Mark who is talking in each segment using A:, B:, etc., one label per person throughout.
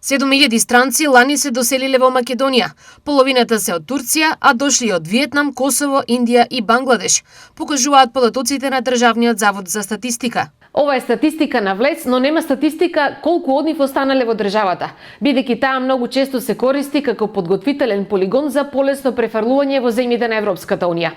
A: 7.000 странци лани се доселиле во Македонија. Половината се од Турција, а дошли од Виетнам, Косово, Индија и Бангладеш, покажуваат податоците на Државниот завод за статистика.
B: Ова е статистика на влез, но нема статистика колку од нив останале во државата, бидејќи таа многу често се користи како подготвителен полигон за полесно префрлување во земјите на Европската унија.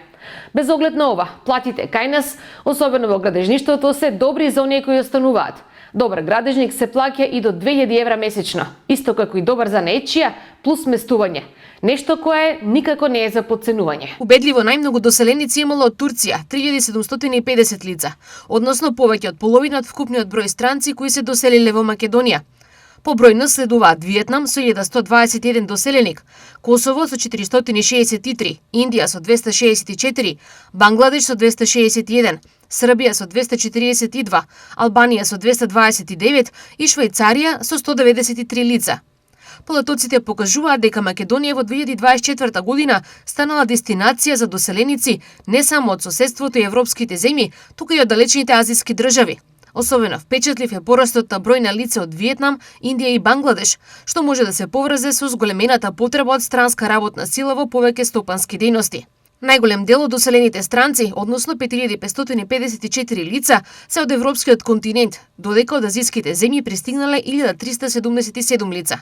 B: Без оглед на ова, платите кај нас, особено во градежништвото, се добри за оние кои остануваат. Добар градежник се плаќа и до 2000 евра месечно, исто како и добар за наечија плюс местување. Нешто кое никако не е за подценување.
A: Убедливо најмногу доселеници имало од Турција, 3750 лица, односно повеќе од половина од вкупниот број странци кои се доселиле во Македонија. По бројно следуваат Виетнам со 1121 доселеник, Косово со 463, Индија со 264, Бангладеш со 261, Србија со 242, Албанија со 229 и Швајцарија со 193 лица. Податоците покажуваат дека Македонија во 2024 година станала дестинација за доселеници не само од соседството и европските земји, туку и од далечните азиски држави. Особено впечатлив е порастот на број на лица од Виетнам, Индија и Бангладеш, што може да се поврзе со зголемената потреба од странска работна сила во повеќе стопански дејности. Најголем дел од доселените странци, односно 5554 лица, се од европскиот континент, додека од азиските земји пристигнале 1377 лица.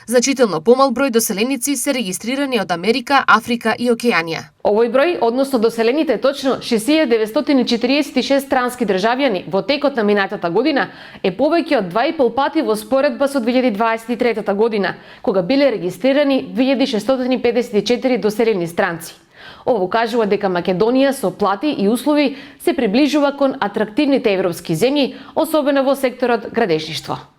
A: Значително помал број доселеници се регистрирани од Америка, Африка и Океанија.
B: Овој број, односно доселените точно 6946 странски државјани во текот на минатата година, е повеќе од 2,5 пати во споредба со 2023 година, кога биле регистрирани 2654 доселени странци. Ово кажува дека Македонија со плати и услови се приближува кон атрактивните европски земји, особено во секторот градежништво.